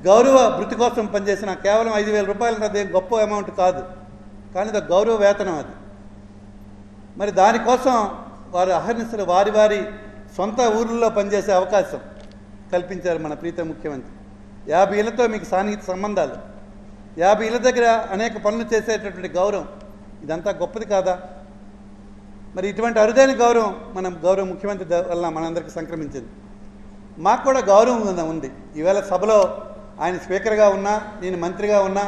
B: గౌరవ వృత్తి కోసం పనిచేసిన కేవలం 5,000 రూపాయలు అదే గొప్ప అమౌంట్ కాదు, కానీ అది గౌరవ వేతనం అది. మరి దానికోసం వారు అహర్నిశలు వారి వారి సొంత ఊర్లలో పనిచేసే అవకాశం కల్పించారు మన ప్రీతం ముఖ్యమంత్రి. 50 ఇళ్లతో మీకు సాన్నిహిత సంబంధాలు, 50 ఇళ్ల దగ్గర అనేక పనులు చేసేటటువంటి గౌరవం, ఇదంతా గొప్పది కాదా? మరి ఇటువంటి అరుదైన గౌరవం మనం గౌరవ ముఖ్యమంత్రి వల్ల మనందరికీ సంక్రమించింది. మాకు కూడా గౌరవం ఉంది. ఈవేళ సభలో ఆయన స్పీకర్గా ఉన్నా, నేను మంత్రిగా ఉన్నా,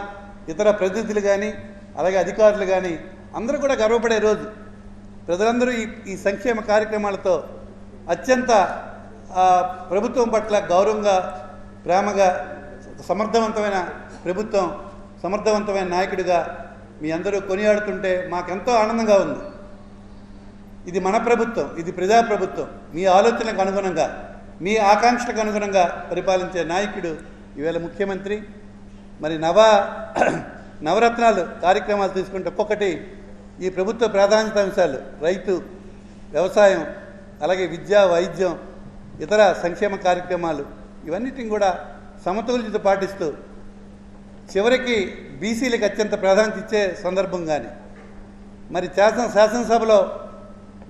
B: ఇతర ప్రతినిధులు కానీ, అలాగే అధికారులు కానీ అందరూ కూడా గర్వపడే రోజు. ప్రజలందరూ ఈ సంక్షేమ కార్యక్రమాలతో అత్యంత ప్రభుత్వం పట్ల గౌరవంగా, ప్రేమగా, సమర్థవంతమైన ప్రభుత్వం, సమర్థవంతమైన నాయకుడిగా మీ అందరూ కొనియాడుతుంటే మాకెంతో ఆనందంగా ఉంది. ఇది మన ప్రభుత్వం, ఇది ప్రజాప్రభుత్వం. మీ ఆలోచనలకు అనుగుణంగా, మీ ఆకాంక్షలకు అనుగుణంగా పరిపాలించే నాయకుడు ఈవేళ ముఖ్యమంత్రి. మరి నవరత్నాలు కార్యక్రమాలు తీసుకుంటే ఒక్కొక్కటి ఈ ప్రభుత్వ ప్రాధాన్యత అంశాలు, రైతు, వ్యవసాయం, అలాగే విద్య, వైద్యం, ఇతర సంక్షేమ కార్యక్రమాలు ఇవన్నిటిని కూడా సమతుల్యత పాటిస్తూ చివరికి బీసీలకు అత్యంత ప్రాధాన్యత ఇచ్చే సందర్భం కానీ, మరి శాసనసభలో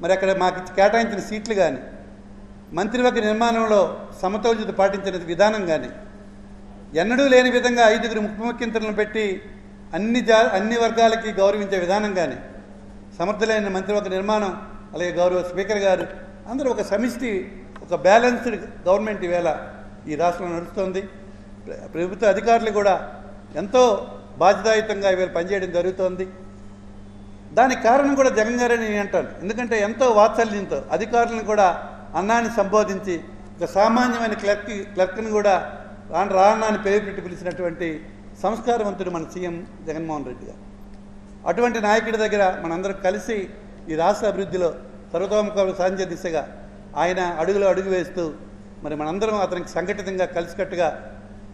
B: మరి అక్కడ మాకు కేటాయించిన సీట్లు కానీ, మంత్రివర్గ నిర్మాణంలో సమతుల్యత పాటించిన విధానం కానీ, ఎన్నడూ లేని విధంగా 5 ముఖ్యమంత్రులను పెట్టి అన్ని వర్గాలకి గౌరవించే విధానం కానీ, సమర్థులైన మంత్రివర్గ నిర్మాణం, అలాగే గౌరవ స్పీకర్ గారు అందరూ ఒక సమిష్టి, ఒక బ్యాలెన్స్డ్ గవర్నమెంట్ ఈవేళ ఈ రాష్ట్రంలో నడుస్తోంది. ప్రభుత్వ అధికారులు కూడా ఎంతో బాధ్యతాయుతంగా ఈవేళ పనిచేయడం జరుగుతోంది. దానికి కారణం కూడా జగన్ గారని నేను అంటాను. ఎందుకంటే ఎంతో వాత్సల్యంతో అధికారులను కూడా అన్నాన్ని సంబోధించి, ఒక సామాన్యమైన క్లర్క్ని కూడా రాన్నాన్ని పేరు పెట్టి పిలిచినటువంటి సంస్కారవంతుడు మన సీఎం జగన్మోహన్ రెడ్డి గారు. అటువంటి నాయకుడి దగ్గర మనందరం కలిసి ఈ రాష్ట్ర అభివృద్ధిలో సర్వతోముఖ సాధించే దిశగా ఆయన అడుగు వేస్తూ మరి మనందరం అతనికి సంఘటితంగా కలిసికట్టుగా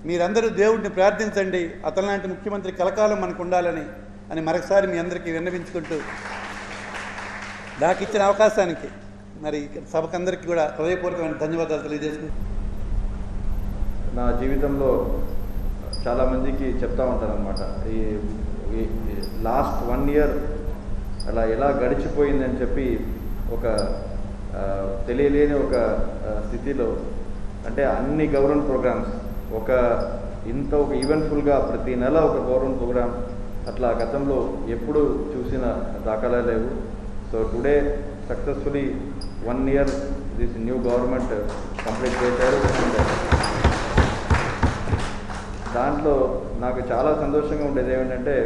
B: మీరందరూ దేవుడిని ప్రార్థించండి, అతని లాంటి ముఖ్యమంత్రి కలకాలం మనకు ఉండాలని మరొకసారి మీ అందరికీ విన్నవించుకుంటూ నాకు ఇచ్చిన అవకాశానికి మరి సభకందరికీ కూడా హృదయపూర్వకమైన ధన్యవాదాలు తెలియజేసుకుంటున్నాను.
C: నా జీవితంలో చాలామందికి చెప్తా ఉంటాను అనమాట, ఈ లాస్ట్ 1 ఇయర్ అలా ఎలా గడిచిపోయిందని చెప్పి ఒక తెలియలేని ఒక స్థితిలో, అంటే అన్ని గవర్నమెంట్ ప్రోగ్రామ్స్ ఒక ఈవెంట్ఫుల్గా ప్రతి నెల ఒక గవర్నమెంట్ ప్రోగ్రామ్ అట్లా గతంలో ఎప్పుడు చూసిన దాఖలా లేవు. So today successfully 1 year this new government complete చేశారు. దాంట్లో నాకు చాలా సంతోషంగా ఉండేది ఏమిటంటే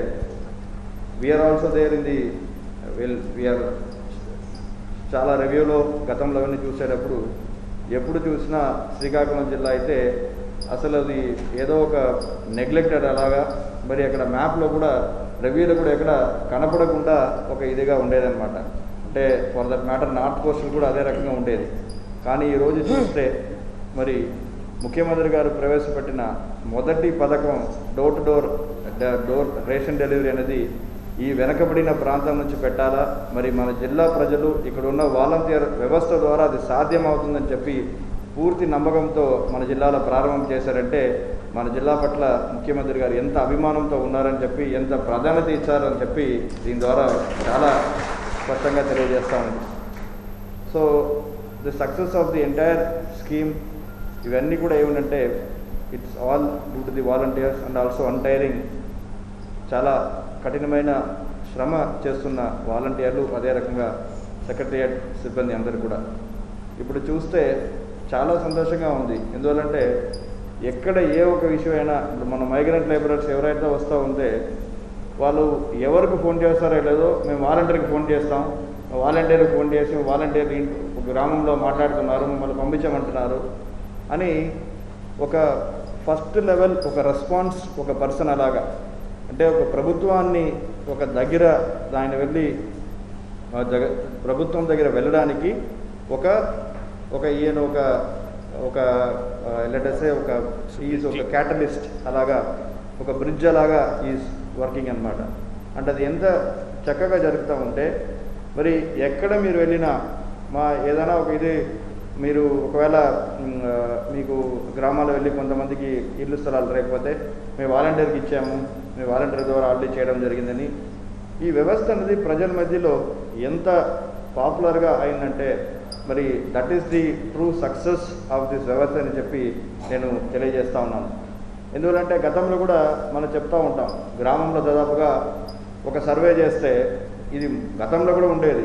C: we are also there in the we are చాలా రివ్యూలో గతంలో అవన్నీ చూసేటప్పుడు ఎప్పుడు చూసినా శ్రీకాకుళం జిల్లా అయితే అసలు అది ఏదో ఒక నెగ్లెక్టెడ్ అలాగా, మరి అక్కడ మ్యాప్లో కూడా రివ్యూలో కూడా ఎక్కడ కనపడకుండా ఒక ఇదిగా ఉండేదన్నమాట. అంటే for that matter north coastal కూడా అదే రకంగా ఉండేది. కానీ ఈరోజు చూస్తే మరి ముఖ్యమంత్రి గారు ప్రవేశపెట్టిన మొదటి పథకం door to door ration delivery అనేది ఈ వెనకబడిన ప్రాంతం నుంచి పెట్టాలా, మరి మన జిల్లా ప్రజలు ఇక్కడ ఉన్న వాలంటీర్ వ్యవస్థ ద్వారా అది సాధ్యమవుతుందని చెప్పి పూర్తి నమ్మకంతో మన జిల్లాలో ప్రారంభం చేశారంటే మన జిల్లా పట్ల ముఖ్యమంత్రి గారు ఎంత అభిమానంతో ఉన్నారని చెప్పి, ఎంత ప్రాధాన్యత ఇచ్చారని చెప్పి దీని ద్వారా చాలా స్పష్టంగా తెలియజేస్తాను. So the success of the entire scheme ఇవన్నీ కూడా ఏమిటంటే it's all due to the volunteers and also untiring, చాలా కఠినమైన శ్రమ చేస్తున్న వాలంటీర్లు, అదే రకంగా సెక్రటరియట్ సిబ్బంది అందరూ కూడా. ఇప్పుడు చూస్తే చాలా సంతోషంగా ఉంది. ఎందువల్లంటే ఎక్కడ ఏ ఒక విషయమైనా ఇప్పుడు మన మైగ్రెంట్ లేబరర్స్ ఎవరైతే వస్తూ ఉంటే వాళ్ళు ఎవరికి ఫోన్ చేస్తారో లేదో మేము వాలంటీర్కి ఫోన్ చేస్తాం, వాలంటీర్కి ఫోన్ చేసి వాలంటీర్ గ్రామంలో మాట్లాడుతున్నారు, మమ్మల్ని పంపించమంటున్నారు అని ఒక ఫస్ట్ లెవెల్ ఒక రెస్పాన్స్ ఒక పర్సన్ అలాగా, అంటే ఒక ప్రభుత్వాన్ని ఒక దగ్గర ఆయన వెళ్ళి ప్రభుత్వం దగ్గర వెళ్ళడానికి ఒక ఈయన ఒక లెటర్సే ఒక ఈజ్ ఒక క్యాటలిస్ట్ అలాగా, ఒక బ్రిడ్జ్ అలాగా ఈజ్ వర్కింగ్ అనమాట. అంటే అది ఎంత చక్కగా జరుగుతూ ఉంటే మరి ఎక్కడ మీరు వెళ్ళినా మా ఏదైనా ఒక ఇది మీరు ఒకవేళ మీకు గ్రామాల్లో వెళ్ళి కొంతమందికి ఇల్లు స్థలాలు లేకపోతే మేము వాలంటీర్కి ఇచ్చాము, మేము వాలంటీర్ ద్వారా ఆల్రెడీ చేయడం జరిగిందని ఈ వ్యవస్థ అనేది ప్రజల మధ్యలో ఎంత పాపులర్గా అయిందంటే మరి that is the true success of this వ్యవస్థ అని చెప్పి నేను తెలియజేస్తూ ఉన్నాను. ఎందుకంటే గతంలో కూడా మనం చెప్తూ ఉంటాం, గ్రామంలో దాదాపుగా ఒక సర్వే చేస్తే ఇది గతంలో కూడా ఉండేది,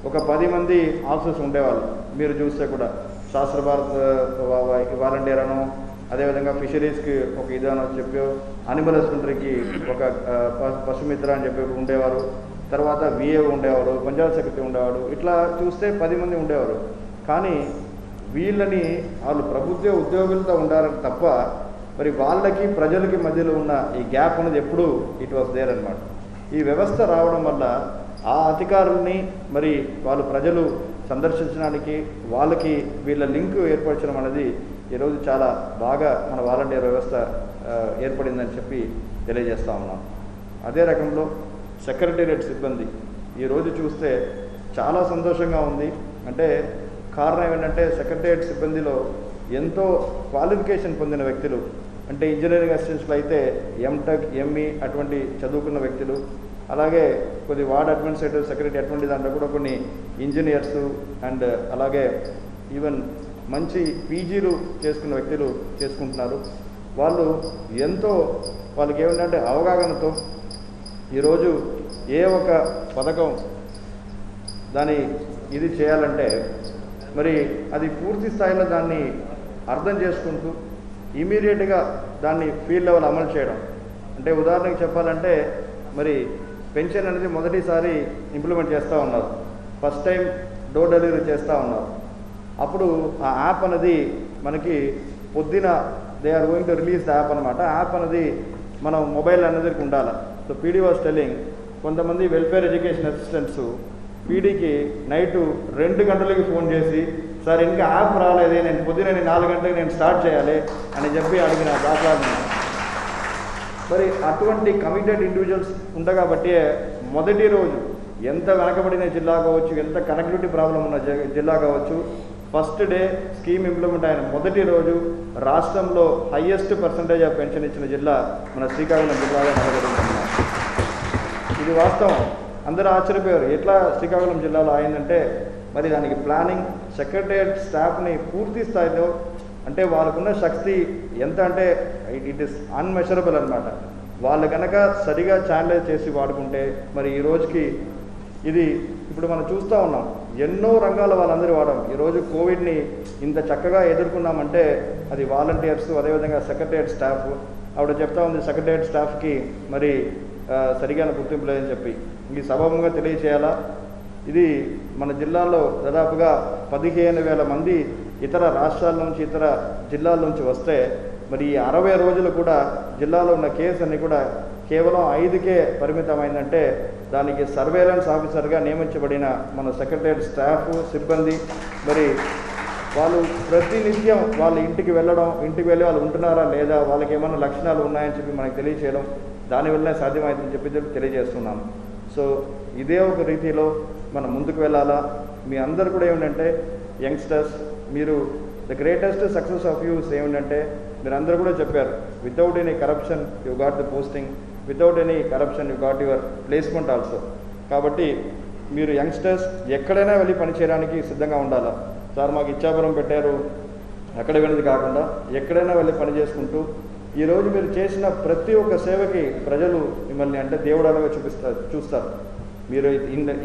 C: ఒక 10 మంది ఆఫీసర్స్ ఉండేవాళ్ళు. మీరు చూస్తే కూడా శాస్త్ర భారత్ వాలంటీర్ అను, అదేవిధంగా ఫిషరీస్కి ఒక ఇదనో చెప్పి, అనిమల్ హస్బెండరీకి ఒక పశుమిత్ర అని చెప్పి ఉండేవారు, తర్వాత విఏ ఉండేవారు, పంచాయత్ సెక్రటరీ ఉండేవాడు, ఇట్లా చూస్తే 10 మంది ఉండేవారు. కానీ వీళ్ళని వాళ్ళు ప్రభుత్వ ఉద్యోగులతో ఉండాలని తప్ప మరి వాళ్ళకి ప్రజలకి మధ్యలో ఉన్న ఈ గ్యాప్ అనేది ఎప్పుడు ఇట్ వాస్ దేర్ అనమాట. ఈ వ్యవస్థ రావడం వల్ల ఆ అధికారుల్ని మరి వాళ్ళు ప్రజలు సందర్శించడానికి వాళ్ళకి వీళ్ళ లింక్ ఏర్పరచడం అనేది ఈరోజు చాలా బాగా మన వాలంటీర్ వ్యవస్థ ఏర్పడిందని చెప్పి తెలియజేస్తూ ఉన్నాం. అదే రకంలో సెక్రటేరియట్ సిబ్బంది ఈరోజు చూస్తే చాలా సంతోషంగా ఉంది. అంటే కారణం ఏంటంటే సెక్రటేరియట్ సిబ్బందిలో ఎంతో క్వాలిఫికేషన్ పొందిన వ్యక్తులు, అంటే ఇంజనీరింగ్ అసిస్టెంట్స్లో అయితే ఎంటెక్ ఎంఈ అటువంటి చదువుకున్న వ్యక్తులు, అలాగే కొద్ది వార్డ్ అడ్మినిస్ట్రేటివ్ సెక్రటరీ అటువంటి దాంట్లో కూడా కొన్ని ఇంజనీర్స్ అండ్ అలాగే ఈవెన్ మంచి పీజీలు చేసుకున్న వ్యక్తులు చేసుకుంటున్నారు. వాళ్ళు ఎంతో వాళ్ళకి ఏమిటంటే అవగాహనతో ఈరోజు ఏ ఒక పథకం దాని ఇది చేయాలంటే మరి అది పూర్తి స్థాయిలో దాన్ని అర్థం చేసుకుంటూ ఇమీడియట్గా దాన్ని ఫీల్డ్ లెవెల్ అమలు చేయడం. అంటే ఉదాహరణకు చెప్పాలంటే మరి పెన్షన్ అనేది మొదటిసారి ఇంప్లిమెంట్ చేస్తూ ఉన్నారు, ఫస్ట్ టైం డోర్ డెలివరీ చేస్తూ ఉన్నారు. అప్పుడు ఆ యాప్ అనేది మనకి పొద్దున they are going to release the app అనమాట. యాప్ అనేది మనం మొబైల్ అనేది ఉండాలి. సో పీడీ వాస్ టెల్లింగ్, కొంతమంది వెల్ఫేర్ ఎడ్యుకేషన్ అసిస్టెంట్స్ పీడీకి నైటు 2 గంటలకి ఫోన్ చేసి, సార్ ఇంకా యాప్ రాలేదే, నేను పొద్దున 4 గంటలకి నేను స్టార్ట్ చేయాలి అని చెప్పి అడిగిన దాఖలాలు. మరి అటువంటి కమిటెడ్ ఇండివిజువల్స్ ఉండగాబట్టి మొదటి రోజు ఎంత వెనకబడిన జిల్లా కావచ్చు, ఎంత కనెక్టివిటీ ప్రాబ్లం ఉన్న జిల్లా కావచ్చు, ఫస్ట్ డే స్కీమ్ ఇంప్లిమెంట్ అయిన మొదటి రోజు రాష్ట్రంలో హయ్యెస్ట్ పర్సంటేజ్ ఆఫ్ పెన్షన్ ఇచ్చిన జిల్లా మన శ్రీకాకుళం జిల్లాగా నిలబడుతున్నారు. ఇది వాస్తవం. అందరూ ఆశ్చర్యపోయారు ఎట్లా శ్రీకాకుళం జిల్లాలో అయిందంటే మరి దానికి ప్లానింగ్, సెక్రటరియట్ స్టాఫ్ని పూర్తి స్థాయిలో, అంటే వాళ్ళకున్న శక్తి ఎంత అంటే ఇట్ ఈస్ అన్మెషరబుల్ అనమాట. వాళ్ళు కనుక సరిగా ఛానలైజ్ చేసి వాడుకుంటే మరి ఈ రోజుకి ఇది ఇప్పుడు మనం చూస్తూ ఉన్నాం, ఎన్నో రంగాల వాళ్ళందరూ వాడడం. ఈరోజు కోవిడ్ని ఇంత చక్కగా ఎదుర్కొన్నామంటే అది వాలంటీర్స్, అదేవిధంగా సెక్రటరియట్ స్టాఫ్. ఆవిడ చెప్తా ఉంది సెక్రటరియట్ స్టాఫ్కి మరి సరిగా గుర్తింపు లేదని చెప్పి ఈ సభాముఖంగా తెలియచేయాలా. ఇది మన జిల్లాలో దాదాపుగా 15,000 మంది ఇతర రాష్ట్రాల నుంచి ఇతర జిల్లాల నుంచి వస్తే మరి ఈ 60 రోజులు కూడా జిల్లాలో ఉన్న కేసు అన్ని కూడా కేవలం 5కే పరిమితమైందంటే దానికి సర్వేలెన్స్ ఆఫీసర్గా నియమించబడిన మన సెక్రటరియట్ స్టాఫ్ సిబ్బంది మరి వాళ్ళు ప్రతినిత్యం వాళ్ళ ఇంటికి వెళ్ళి వాళ్ళు ఉంటున్నారా లేదా, వాళ్ళకి ఏమైనా లక్షణాలు ఉన్నాయని చెప్పి మనకు తెలియచేయడం, దానివల్లనే సాధ్యమైందని చెప్పి తెలియజేస్తున్నాను. సో ఇదే ఒక రీతిలో మనం ముందుకు వెళ్ళాలా. మీ అందరు కూడా ఏమిటంటే యంగ్స్టర్స్, మీరు the greatest success of use ఏమిటంటే మీరు అందరూ కూడా చెప్పారు, without any corruption you got the posting, without any corruption you got your placement also. కాబట్టి మీరు యంగ్స్టర్స్ ఎక్కడైనా వెళ్ళి పనిచేయడానికి సిద్ధంగా ఉండాలా. సార్ మాకు ఇచ్చాపురం పెట్టారు అక్కడ వెళ్ళేది కాకుండా ఎక్కడైనా వెళ్ళి పని చేసుకుంటూ ఈరోజు మీరు చేసిన ప్రతి ఒక్క సేవకి ప్రజలు మిమ్మల్ని అంటే దేవుడాలుగా చూస్తారు. మీరు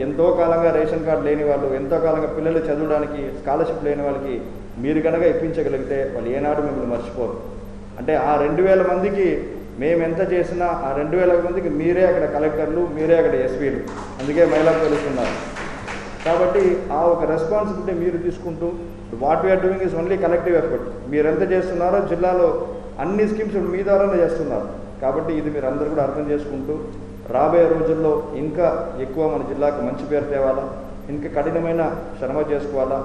C: ఎంతో కాలంగా రేషన్ కార్డు లేని వాళ్ళు, ఎంతో కాలంగా పిల్లలు చదవడానికి స్కాలర్షిప్ లేని వాళ్ళకి మీరు కనుక ఇప్పించగలిగితే వాళ్ళు ఏనాడు మిమ్మల్ని మర్చిపోరు. అంటే ఆ 2,000 మందికి మేము ఎంత చేసినా ఆ 2,000 మందికి మీరే అక్కడ కలెక్టర్లు, మీరే అక్కడ ఎస్పీలు, అందుకే మహిళా పోలీసులు ఉన్నారు. కాబట్టి ఆ ఒక రెస్పాన్సిబిలిటీ మీరు తీసుకుంటూ what we are doing is only collective effort. మీరు ఎంత చేస్తున్నారో జిల్లాలో అన్ని స్కీమ్స్ మీ ద్వారానే చేస్తున్నారు. కాబట్టి ఇది మీరు అందరూ కూడా అర్థం చేసుకుంటూ రాబోయే రోజుల్లో ఇంకా ఎక్కువ మన జిల్లాకు మంచి పేరు తేవాలా, ఇంకా కఠినమైన శ్రమ చేసుకోవాలా.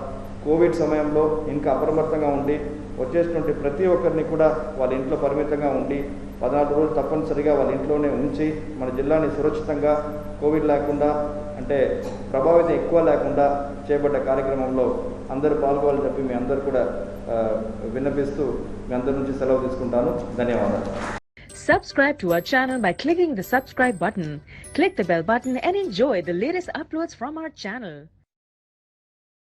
C: కోవిడ్ సమయంలో ఇంకా అప్రమత్తంగా ఉండి వచ్చేటువంటి ప్రతి ఒక్కరిని కూడా వాళ్ళ ఇంట్లో పరిమితంగా ఉండి 14 రోజులు తప్పనిసరిగా వాళ్ళ ఇంట్లోనే ఉంచి మన జిల్లాని సురక్షితంగా కోవిడ్ లేకుండా అంటే ప్రభావితం ఎక్కువ లేకుండా చేపట్ట కార్యక్రమంలో అందరూ పాల్గొవాలని చెప్పి మీ అందరూ కూడా విన్నపిస్తూ మీ అందరి నుంచి సెలవు తీసుకుంటాను. ధన్యవాదాలు.
D: Subscribe to our channel by clicking the subscribe button. Click the bell button and enjoy the latest uploads from our channel.